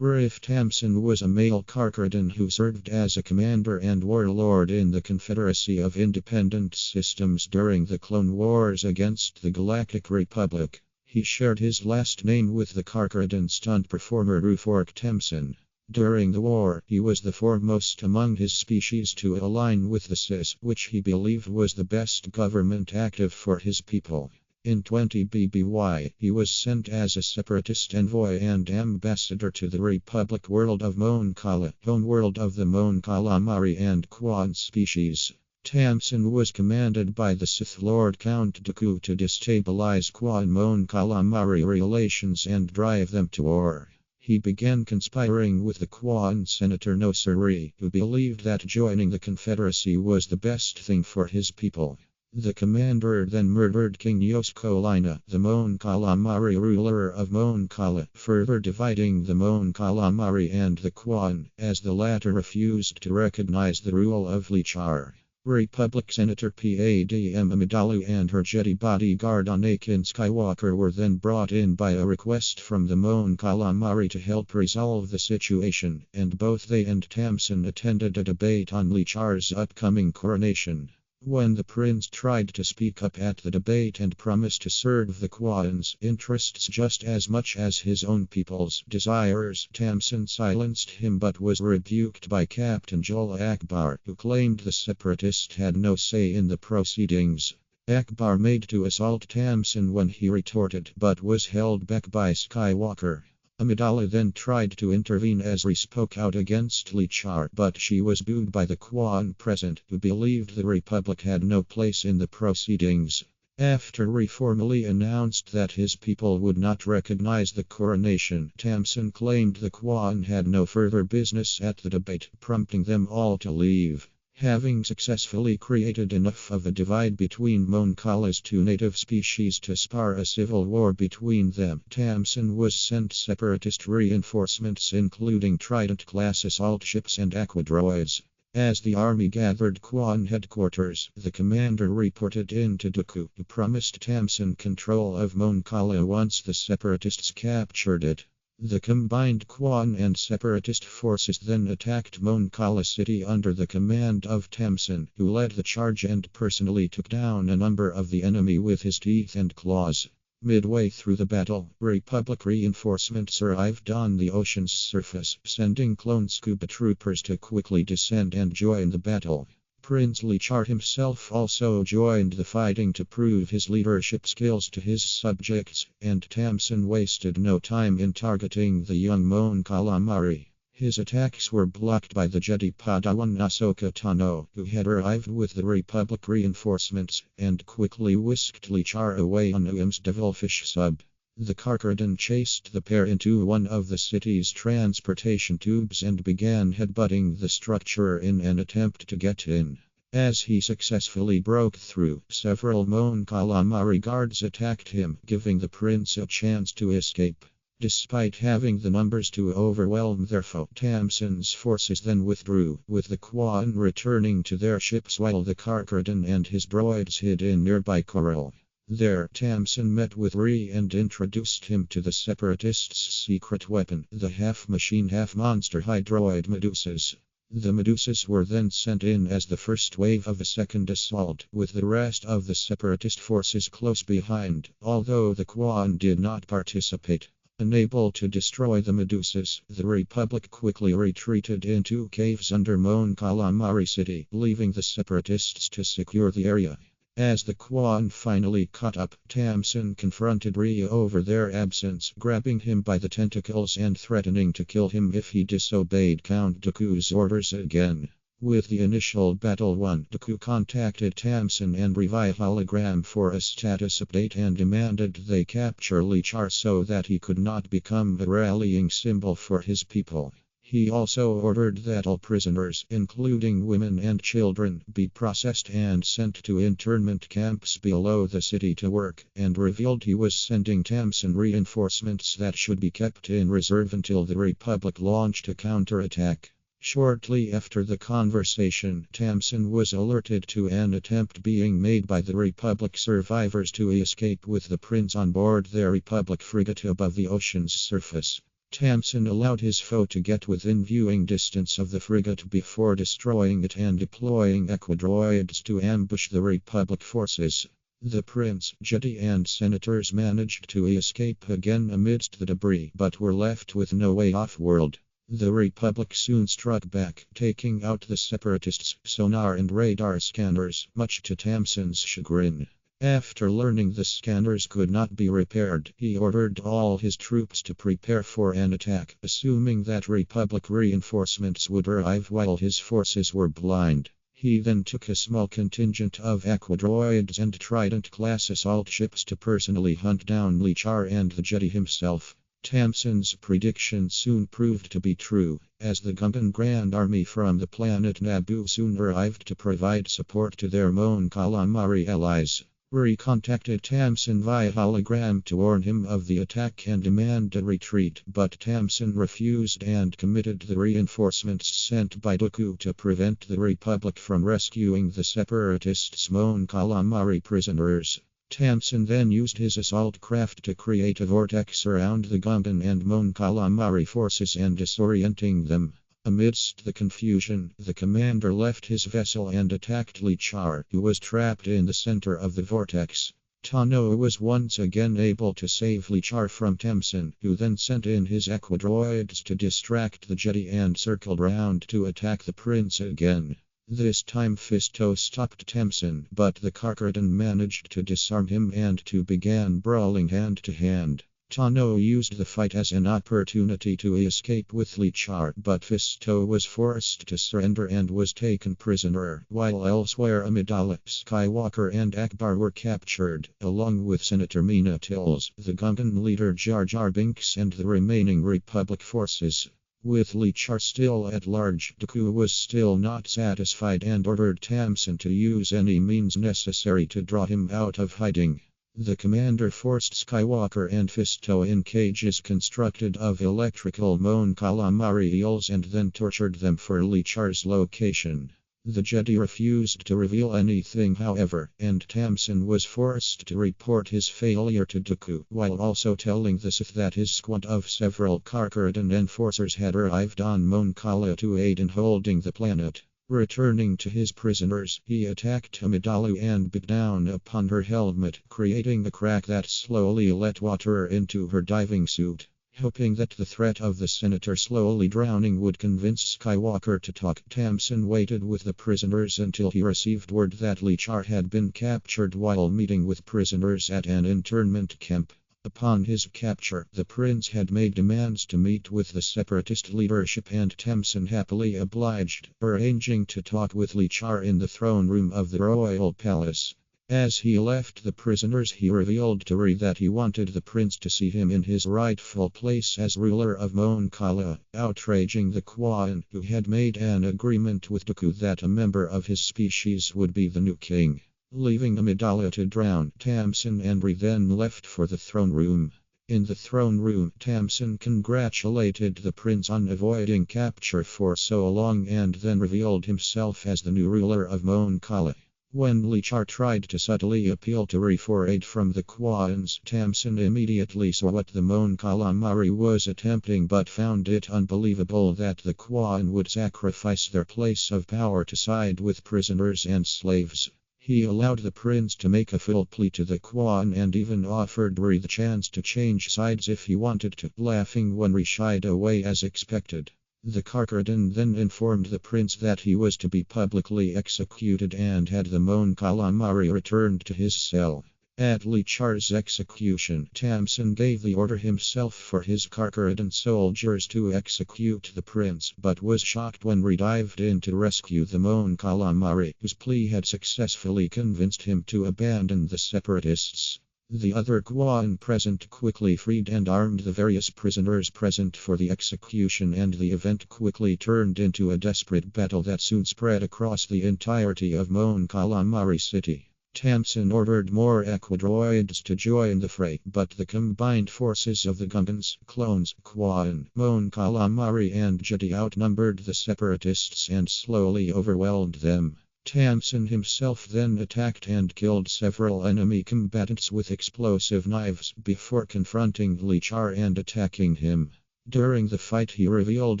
Riff Tamson was a male Karkradan who served as a commander and warlord in the Confederacy of Independent Systems during the Clone Wars against the Galactic Republic. He shared his last name with the Karkradan stunt performer Riff Tamson. During the war, he was the foremost among his species to align with the CIS, which he believed was the best government active for his people. In 20 BBY, he was sent as a separatist envoy and ambassador to the Republic world of Mon Cala, home world of the Mon Calamari and Quan species. Tamson was commanded by the Sith Lord Count Dooku to destabilize Quan Mon Calamari relations and drive them to war. He began conspiring with the Quan Senator Nosuri, who believed that joining the Confederacy was the best thing for his people. The commander then murdered King Yoskolina, the Mon Calamari ruler of Mon Cala, further dividing the Mon Calamari and the Quan, as the latter refused to recognize the rule of Lichar. Republic Senator Padm Amidala and her Jedi bodyguard Anakin Skywalker were then brought in by a request from the Mon Calamari to help resolve the situation, and both they and Tamson attended a debate on Lichar's upcoming coronation. When the prince tried to speak up at the debate and promised to serve the Quan's interests just as much as his own people's desires, Tamson silenced him but was rebuked by Captain Joel Akbar, who claimed the separatists had no say in the proceedings. Akbar made to assault Tamson when he retorted but was held back by Skywalker. Amidala then tried to intervene as Rey spoke out against Lichar, but she was booed by the Quan present, who believed the Republic had no place in the proceedings. After Rey formally announced that his people would not recognize the coronation, Tamson claimed the Quan had no further business at the debate, prompting them all to leave. Having successfully created enough of a divide between Mon Cala's two native species to spur a civil war between them, Tamson was sent separatist reinforcements including Trident-class assault ships and aquadroids. As the army gathered Quan headquarters, the commander reported in to Dooku, who promised Tamson control of Mon Cala once the separatists captured it. The combined Quan and separatist forces then attacked Mon Cala City under the command of Tamson, who led the charge and personally took down a number of the enemy with his teeth and claws. Midway through the battle, Republic reinforcements arrived on the ocean's surface, sending clone scuba troopers to quickly descend and join the battle. Prince Lichar himself also joined the fighting to prove his leadership skills to his subjects, and Tamson wasted no time in targeting the young Mon Calamari. His attacks were blocked by the Jedi Padawan Ahsoka Tano, who had arrived with the Republic reinforcements, and quickly whisked Lichar away on Uam's devilfish sub. The Karkradan chased the pair into one of the city's transportation tubes and began headbutting the structure in an attempt to get in. As he successfully broke through, several Mon Calamari guards attacked him, giving the prince a chance to escape. Despite having the numbers to overwhelm their foe, Tamson's forces then withdrew, with the Quan returning to their ships while the Karkradan and his droids hid in nearby coral. There, Tamson met with Rey and introduced him to the separatists' secret weapon, the half-machine half-monster hydroid Medusas. The Medusas were then sent in as the first wave of a second assault, with the rest of the separatist forces close behind, although the Quan did not participate. Unable to destroy the Medusas, the Republic quickly retreated into caves under Mon Calamari City, leaving the separatists to secure the area. As the Quan finally caught up, Tamson confronted Rey over their absence, grabbing him by the tentacles and threatening to kill him if he disobeyed Count Dooku's orders again. With the initial battle won, Dooku contacted Tamson and Rey via hologram for a status update and demanded they capture Lichar so that he could not become a rallying symbol for his people. He also ordered that all prisoners, including women and children, be processed and sent to internment camps below the city to work, and revealed he was sending Tamson reinforcements that should be kept in reserve until the Republic launched a counterattack. Shortly after the conversation, Tamson was alerted to an attempt being made by the Republic survivors to escape with the prince on board their Republic frigate above the ocean's surface. Tamson allowed his foe to get within viewing distance of the frigate before destroying it and deploying Equadroids to ambush the Republic forces. The prince, jetty and senators managed to escape again amidst the debris but were left with no way off-world. The Republic soon struck back, taking out the separatists' sonar and radar scanners, much to Tamson's chagrin. After learning the scanners could not be repaired, he ordered all his troops to prepare for an attack, assuming that Republic reinforcements would arrive while his forces were blind. He then took a small contingent of Aquadroids and Trident-class assault ships to personally hunt down Lichar and the jetty himself. Tamson's prediction soon proved to be true, as the Gungan Grand Army from the planet Naboo soon arrived to provide support to their Mon Calamari allies. Ri contacted Tamson via hologram to warn him of the attack and demand a retreat, but Tamson refused and committed the reinforcements sent by Dooku to prevent the Republic from rescuing the separatists' Mon Calamari prisoners. Tamson then used his assault craft to create a vortex around the Gungan and Mon Calamari forces and disorienting them. Amidst the confusion, the commander left his vessel and attacked Lichar, who was trapped in the center of the vortex. Tano was once again able to save Lichar from Tamson, who then sent in his Equadroids to distract the jetty and circled round to attack the prince again. This time Fisto stopped Tamson, but the Karkaradan managed to disarm him and to begin brawling hand to hand. Tano used the fight as an opportunity to escape with Lichar, but Fisto was forced to surrender and was taken prisoner, while elsewhere Amidala, Skywalker and Akbar were captured, along with Senator Mina Tills, the Gungan leader Jar Jar Binks and the remaining Republic forces. With Lichar still at large, Dooku was still not satisfied and ordered Tamson to use any means necessary to draw him out of hiding. The commander forced Skywalker and Fisto in cages constructed of electrical Mon Calamari eels and then tortured them for Lichar's location. The Jedi refused to reveal anything, however, and Tamson was forced to report his failure to Dooku, while also telling the Sith that his squad of several Karkaradan enforcers had arrived on Mon Cala to aid in holding the planet. Returning to his prisoners, he attacked Amidala and bit down upon her helmet, creating a crack that slowly let water into her diving suit. Hoping that the threat of the senator slowly drowning would convince Skywalker to talk, Tamson waited with the prisoners until he received word that Lichar had been captured while meeting with prisoners at an internment camp. Upon his capture, the prince had made demands to meet with the separatist leadership and Tamson happily obliged, arranging to talk with Lichar in the throne room of the royal palace. As he left the prisoners, he revealed to Ri that he wanted the prince to see him in his rightful place as ruler of Mon Cala, outraging the Kwa'an, who had made an agreement with Dooku that a member of his species would be the new king. Leaving Amidala to drown, Tamson and Ri then left for the throne room. In the throne room, Tamson congratulated the prince on avoiding capture for so long and then revealed himself as the new ruler of Mon Cala. When Lichar tried to subtly appeal to Ri for aid from the Kwa'ans, Tamson immediately saw what the Mon Calamari was attempting but found it unbelievable that the Kwa'an would sacrifice their place of power to side with prisoners and slaves. He allowed the prince to make a full plea to the Kwa'an and even offered Ri the chance to change sides if he wanted to, laughing when Ri shied away as expected. The Karkaradan then informed the prince that he was to be publicly executed and had the Mon Calamari returned to his cell. At Lichar's execution, Tamson gave the order himself for his Karkaradan soldiers to execute the prince, but was shocked when Ri dived in to rescue the Mon Calamari, whose plea had successfully convinced him to abandon the separatists. The other Kwa'an present quickly freed and armed the various prisoners present for the execution, and the event quickly turned into a desperate battle that soon spread across the entirety of Mon Calamari city. Tamson ordered more Equadroids to join the fray, but the combined forces of the Gungans, clones, Kwa'an, Mon Calamari and Jedi outnumbered the separatists and slowly overwhelmed them. Tamson himself then attacked and killed several enemy combatants with explosive knives before confronting Lichar and attacking him. During the fight he revealed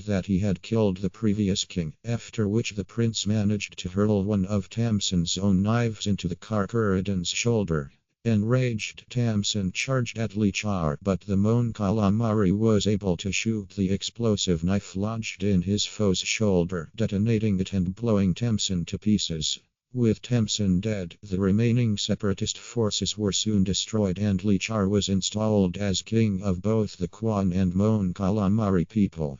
that he had killed the previous king, after which the prince managed to hurl one of Tamson's own knives into the Karkuridan's shoulder. Enraged, Tamson charged at Lichar, but the Mon Calamari was able to shoot the explosive knife lodged in his foe's shoulder, detonating it and blowing Tamson to pieces. With Tamson dead, the remaining separatist forces were soon destroyed and Lichar was installed as king of both the Kwan and Mon Calamari people.